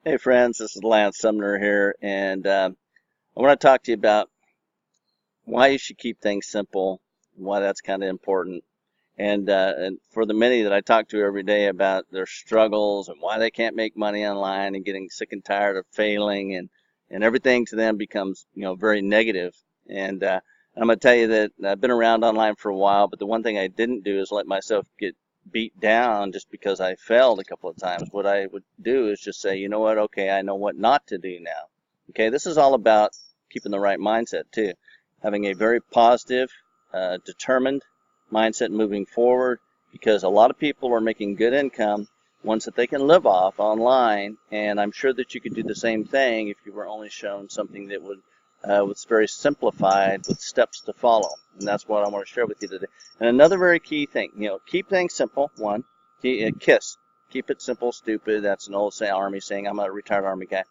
Hey friends, this is Lance Sumner here, and I want to talk to you about why you should keep things simple, why that's kind of important, and for the many that I talk to every day about their struggles and why they can't make money online and getting sick and tired of failing and everything to them becomes very negative. And I'm going to tell you that I've been around online for a while, but the one thing I didn't do is let myself get beat down just because I failed a couple of times. What I would do is just say, you know what, okay, I know what not to do now. Okay, this is all about keeping the right mindset too. Having a very positive, determined mindset moving forward, because a lot of people are making good income, ones that they can live off online, and I'm sure that you could do the same thing if you were only shown something that would was very simplified with steps to follow. And that's what I want to share with you today. And another very key thing, keep things simple. One, KISS, keep it simple, stupid. That's an old Army saying. I'm a retired Army guy.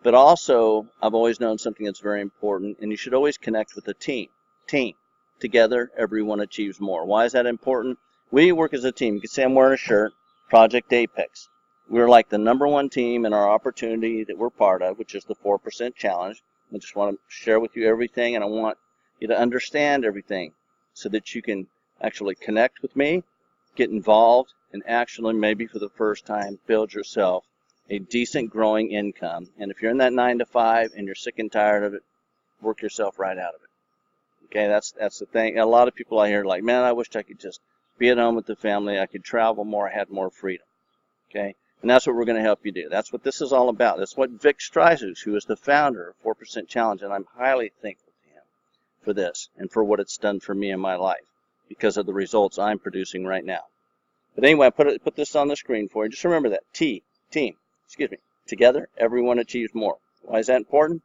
But also, I've always known something that's very important, and you should always connect with a team. Team. Together, everyone achieves more. Why is that important? We work as a team. You can see I'm wearing a shirt, Project Apex. We're like the #1 team in our opportunity that we're part of, which is the 4% challenge. I just want to share with you everything, and I want you to understand everything so that you can actually connect with me, get involved, and actually maybe for the first time build yourself a decent growing income. And if you're in that 9 to 5 and you're sick and tired of it, work yourself right out of it. Okay, that's the thing. A lot of people I hear are like, man, I wish I could just be at home with the family. I could travel more. I had more freedom. Okay, and that's what we're going to help you do. That's what this is all about. That's what Vic Stryzus, who is the founder of 4% Challenge, and I'm highly thankful to him for this and for what it's done for me in my life because of the results I'm producing right now. But anyway, I put this on the screen for you. Just remember that. Team. Together, everyone achieves more. Why is that important?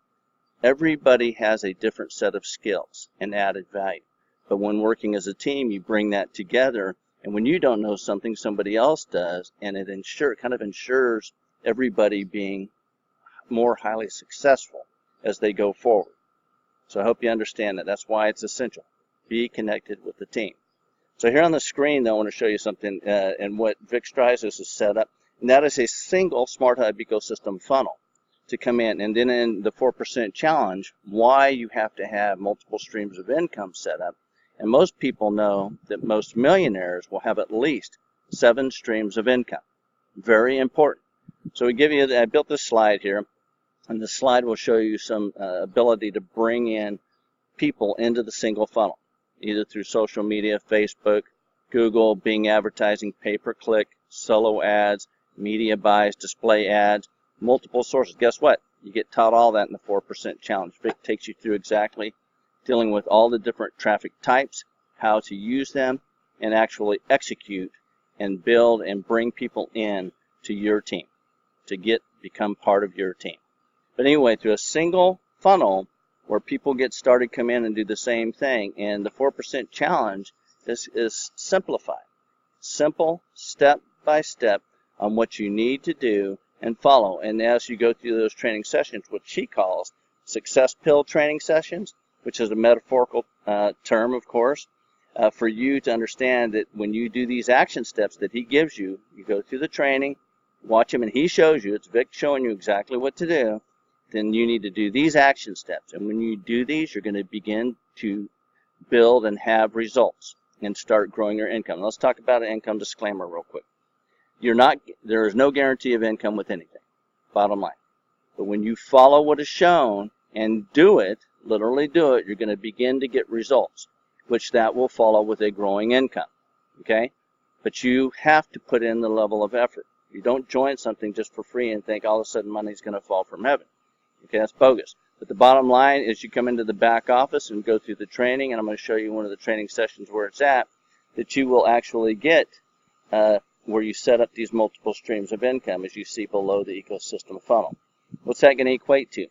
Everybody has a different set of skills and added value. But when working as a team, you bring that together. And when you don't know something, somebody else does, and it kind of ensures everybody being more highly successful as they go forward. So I hope you understand that. That's why it's essential. Be connected with the team. So here on the screen, though, I want to show you something and what Vic Stryzus has set up, and that is a single Smart Hub ecosystem funnel to come in. And then in the 4% challenge, why you have to have multiple streams of income set up. And most people know that most millionaires will have at least 7 streams of income. Very important. So I built this slide here, and the slide will show you some ability to bring in people into the single funnel, either through social media, Facebook, Google, Bing advertising, pay-per-click, solo ads, media buys, display ads, multiple sources. Guess what? You get taught all that in the 4% challenge. Vic takes you through exactly dealing with all the different traffic types, how to use them, and actually execute and build and bring people in to your team to become part of your team. But anyway, through a single funnel where people get started, come in and do the same thing, and the 4% challenge is simplified. Simple, step by step on what you need to do and follow. And as you go through those training sessions, what she calls success pill training sessions, which is a metaphorical term, of course, for you to understand that when you do these action steps that he gives you, you go through the training, watch him, and he shows you, it's Vic showing you exactly what to do, then you need to do these action steps. And when you do these, you're going to begin to build and have results and start growing your income. Let's talk about an income disclaimer real quick. There is no guarantee of income with anything, bottom line. But when you follow what is shown and do it, literally do it, you're going to begin to get results, which that will follow with a growing income, okay? But you have to put in the level of effort. You don't join something just for free and think all of a sudden money's going to fall from heaven. Okay, that's bogus. But the bottom line is you come into the back office and go through the training, and I'm going to show you one of the training sessions where it's at, that you will actually get where you set up these multiple streams of income as you see below the ecosystem funnel. What's that going to equate to?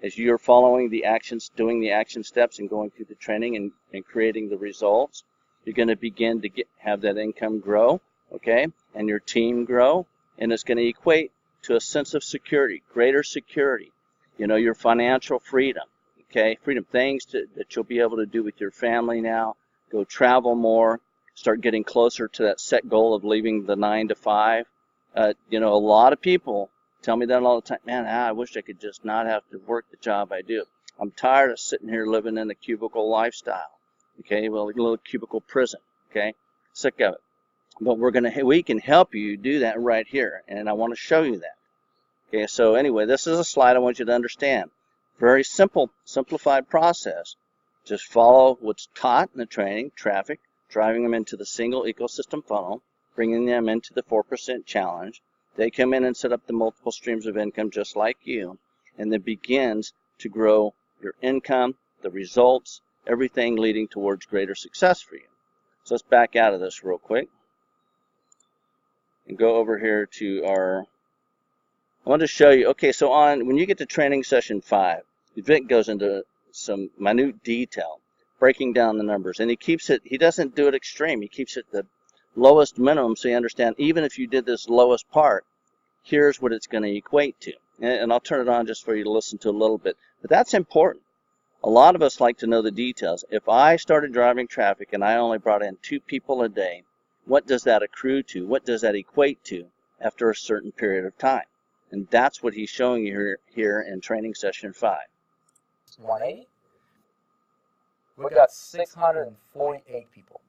As you're following the actions, doing the action steps and going through the training and creating the results, you're going to begin to have that income grow, okay, and your team grow, and it's going to equate to a sense of security, greater security, your financial freedom, okay, things that you'll be able to do with your family now, go travel more, start getting closer to that set goal of leaving the 9 to 5. A lot of people tell me that all the time. Man, I wish I could just not have to work the job I do. I'm tired of sitting here living in a cubicle lifestyle. Okay, well, a little cubicle prison. Okay, sick of it. But we can help you do that right here, and I want to show you that. Okay, so anyway, this is a slide I want you to understand. Very simple, simplified process. Just follow what's taught in the training, traffic, driving them into the single ecosystem funnel, bringing them into the 4% challenge. They come in and set up the multiple streams of income just like you, and it begins to grow your income, the results, everything leading towards greater success for you. So let's back out of this real quick and go over here to I want to show you, okay, so when you get to training session 5, Vic goes into some minute detail, breaking down the numbers, and he doesn't do it extreme, he keeps it the lowest minimum so you understand even if you did this lowest part, here's what it's going to equate to. And I'll turn it on just for you to listen to a little bit. But that's important. A lot of us like to know the details. If I started driving traffic and I only brought in 2 people a day, what does that accrue to? What does that equate to after a certain period of time? And that's what he's showing you here in training session 5. 180. We got 648 people.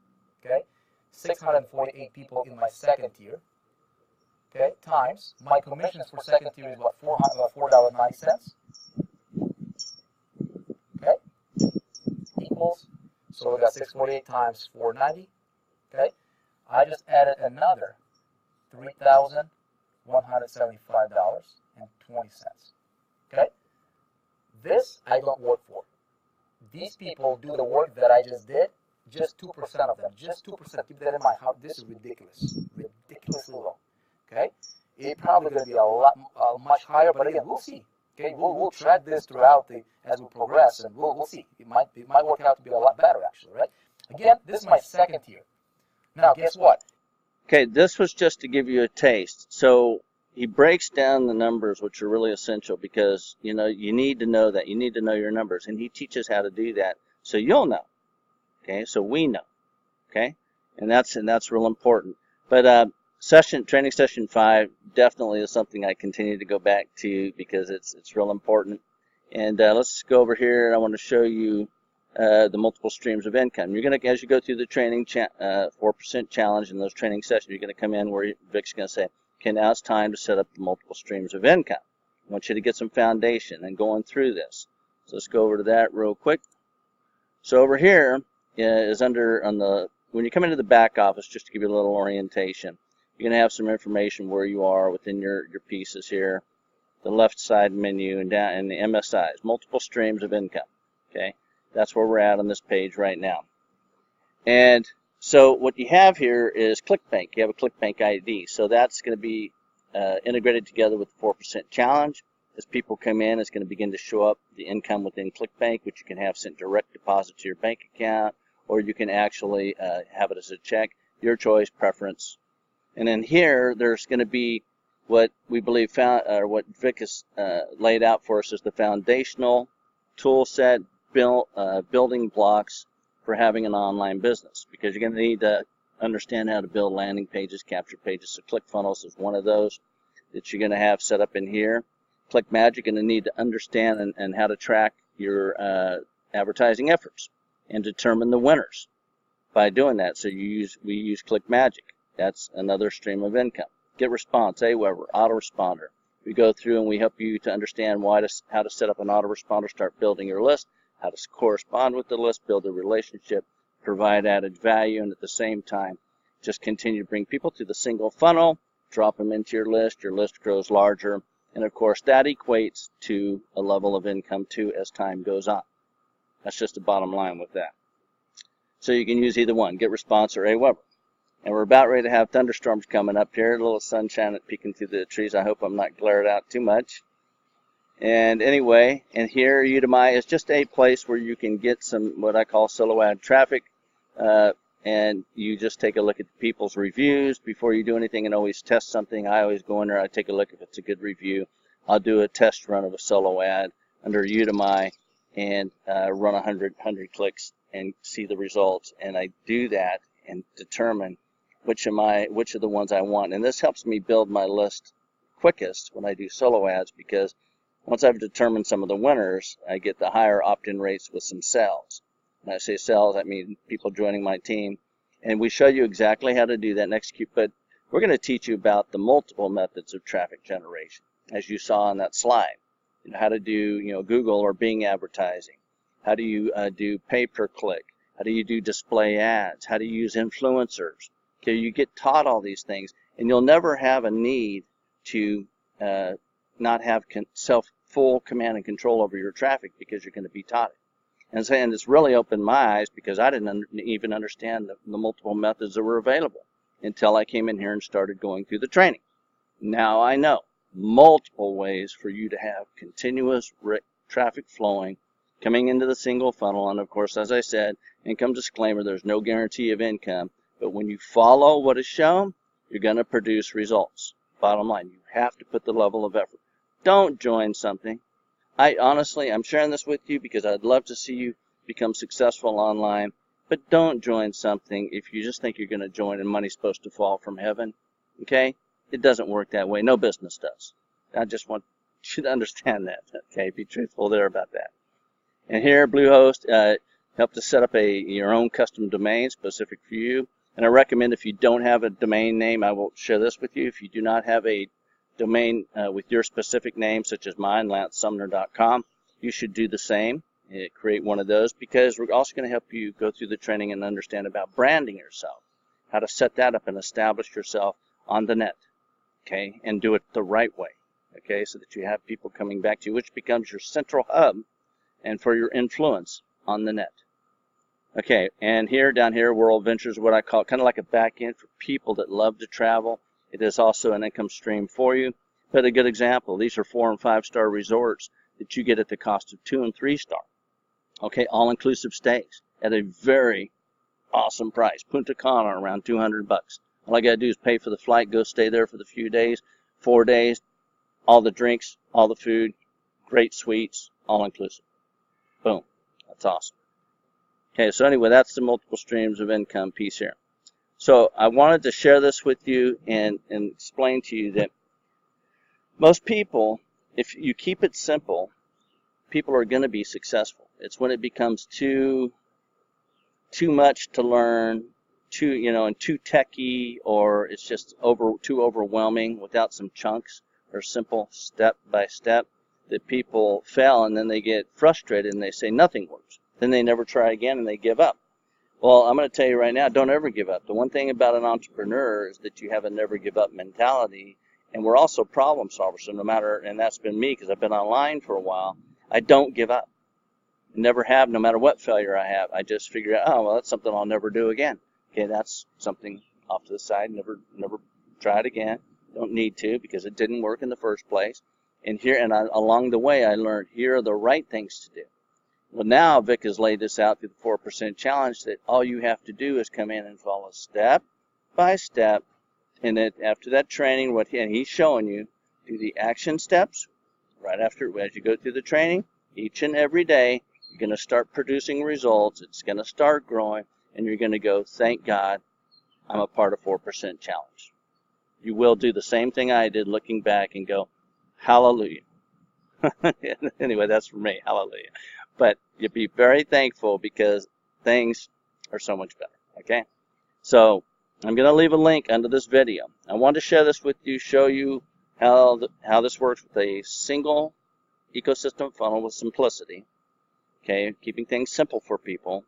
Okay, 648 people in my second tier. Okay, times my commissions for second tier is what, $4.90. Okay, equals, so we got 648 times 490. Okay, I just added another $3,175.20. Okay, this I don't work for. These people do the work that I just did. Just 2% of them. Just 2%. Keep that in mind. How this is ridiculous. Ridiculously low. Okay, it's probably going to be much higher, but again, we'll see. Okay, we'll track this throughout as we progress, and we'll see. It might work out to be a lot better, actually, right? Again, this is my second tier. Now, guess what? Okay, this was just to give you a taste. So he breaks down the numbers, which are really essential because you need to know that. You need to know your numbers, and he teaches how to do that, so you'll know. Okay, so we know. Okay, and that's real important. But training session 5 definitely is something I continue to go back to because it's real important. And let's go over here. I want to show you the multiple streams of income. You're going to, as you go through the training 4% challenge in those training sessions, you're going to come in where Vic's going to say, okay, now it's time to set up the multiple streams of income. I want you to get some foundation and going through this. So let's go over to that real quick. So over here is when you come into the back office, just to give you a little orientation, you're going to have some information where you are within your pieces here, the left side menu, and down in the MSIs, multiple streams of income. Okay, that's where we're at on this page right now. And so what you have here is ClickBank. You have a ClickBank ID. So that's going to be integrated together with the 4% challenge. As people come in, it's going to begin to show up the income within ClickBank, which you can have sent direct deposit to your bank account, or you can actually have it as a check, your choice, preference. And then here, there's going to be what we believe what Vic has laid out for us as the foundational tool set, building blocks for having an online business, because you're going to need to understand how to build landing pages, capture pages. So ClickFunnels is one of those that you're going to have set up in here. ClickMagic, you're going to need to understand and how to track your advertising efforts and determine the winners by doing that. So we use ClickMagic. That's another stream of income. GetResponse, Aweber, autoresponder. We go through and we help you to understand how to set up an autoresponder, start building your list, how to correspond with the list, build a relationship, provide added value, and at the same time, just continue to bring people to the single funnel, drop them into your list grows larger, and of course that equates to a level of income too as time goes on. That's just the bottom line with that. So you can use either one, GetResponse or Aweber. And we're about ready to have thunderstorms coming up here, a little sunshine peeking through the trees. I hope I'm not glared out too much. And anyway, and here Udemy is just a place where you can get some what I call solo ad traffic, and you just take a look at people's reviews before you do anything and always test something. I always go in there, I take a look if it's a good review. I'll do a test run of a solo ad under Udemy and run 100 clicks and see the results. And I do that and determine which of the ones I want. And this helps me build my list quickest when I do solo ads, because once I've determined some of the winners, I get the higher opt-in rates with some sales. When I say sales, I mean people joining my team. And we show you exactly how to do that and execute, but we're going to teach you about the multiple methods of traffic generation, as you saw on that slide. You know, how to do, Google or Bing advertising. How do you do pay-per-click? How do you do display ads? How do you use influencers? Okay, you get taught all these things, and you'll never have a need to not have full command and control over your traffic, because you're going to be taught it. And it's really opened my eyes, because I didn't even understand the multiple methods that were available until I came in here and started going through the training. Now I know multiple ways for you to have continuous traffic flowing coming into the single funnel. And of course, as I said, income disclaimer, there's no guarantee of income, but when you follow what is shown, you're going to produce results. Bottom line, you have to put the level of effort. Don't join something. Honestly, I'm sharing this with you because I'd love to see you become successful online, but don't join something if you just think you're going to join and money's supposed to fall from heaven. Okay? It doesn't work that way. No business does. I just want you to understand that. Okay? Be truthful there about that. And here, Bluehost helped to set up your own custom domain specific for you. And I recommend, if you don't have a domain name, I will share this with you. If you do not have a domain with your specific name, such as mine, lancesumner.com, you should do the same. Create one of those, because we're also going to help you go through the training and understand about branding yourself, how to set that up and establish yourself on the net, okay, and do it the right way, okay, so that you have people coming back to you, which becomes your central hub and for your influence on the net. Okay, and down here, World Ventures, what I call kind of like a back end for people that love to travel. It is also an income stream for you. But a good example, these are 4- and 5-star resorts that you get at the cost of 2- and 3-star. Okay, all-inclusive stays at a very awesome price. Punta Cana around $200. All I got to do is pay for the flight, go stay there for the few days, 4 days, all the drinks, all the food, great suites, all-inclusive. Boom. That's awesome. Okay, so anyway, that's the multiple streams of income piece here. So I wanted to share this with you and explain to you that most people, if you keep it simple, people are going to be successful. It's when it becomes too much to learn, and too techy, or it's just too overwhelming without some chunks or simple step by step, that people fail, and then they get frustrated and they say nothing works. Then they never try again and they give up. Well, I'm going to tell you right now, don't ever give up. The one thing about an entrepreneur is that you have a never give up mentality, and we're also problem solvers. So no matter, and that's been me because I've been online for a while, I don't give up. Never have, no matter what failure I have. I just figure out, oh, well, that's something I'll never do again. Okay, that's something off to the side, never try it again. Don't need to, because it didn't work in the first place. And along the way, I learned here are the right things to do. Well, now Vic has laid this out through the 4% challenge, that all you have to do is come in and follow step by step. And then after that training, and he's showing you, do the action steps right after, as you go through the training, each and every day, you're going to start producing results. It's going to start growing, and you're going to go, thank God, I'm a part of 4% challenge. You will do the same thing I did, looking back, and go, hallelujah. Anyway, that's for me, hallelujah. But you'll be very thankful, because things are so much better, okay? So I'm going to leave a link under this video. I want to share this with you, show you how this works with a single ecosystem funnel with simplicity, okay? Keeping things simple for people,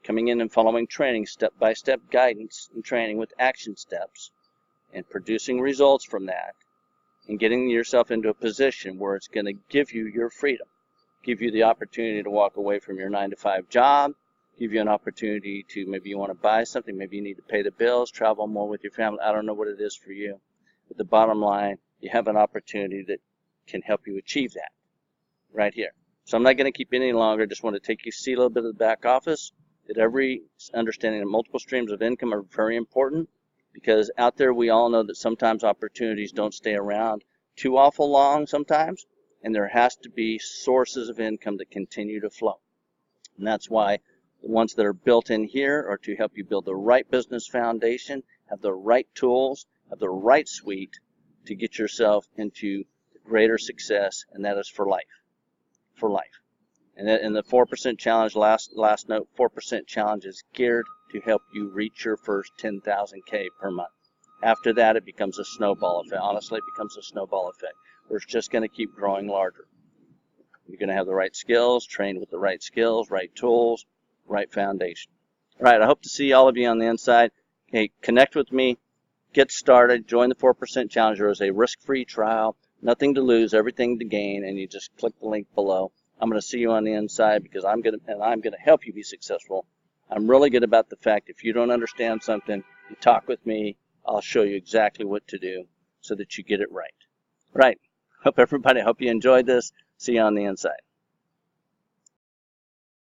coming in and following training, step-by-step guidance and training with action steps, and producing results from that, and getting yourself into a position where it's going to give you your freedom. Give you the opportunity to walk away from your 9-to-5 job, give you an opportunity to, maybe you want to buy something, maybe you need to pay the bills, travel more with your family. I don't know what it is for you. But the bottom line, you have an opportunity that can help you achieve that right here. So I'm not going to keep you any longer. Just want to take you see a little bit of the back office, that every understanding of multiple streams of income are very important, because out there we all know that sometimes opportunities don't stay around too awful long sometimes. And there has to be sources of income that continue to flow. And that's why the ones that are built in here are to help you build the right business foundation, have the right tools, have the right suite to get yourself into greater success, and that is for life. For life. And in the 4% challenge, last note, 4% challenge is geared to help you reach your first 10,000K per month. After that, it becomes a snowball effect. Honestly, it becomes a snowball effect, where it's just going to keep growing larger. You're going to have the right skills, trained with the right skills, right tools, right foundation. All right, I hope to see all of you on the inside. Okay, connect with me, get started, join the 4% challenge. There is a risk-free trial, nothing to lose, everything to gain, and you just click the link below. I'm going to see you on the inside because I'm going to help you be successful. I'm really good about the fact if you don't understand something, you talk with me. I'll show you exactly what to do so that you get it right. Right. Hope you enjoyed this. See you on the inside.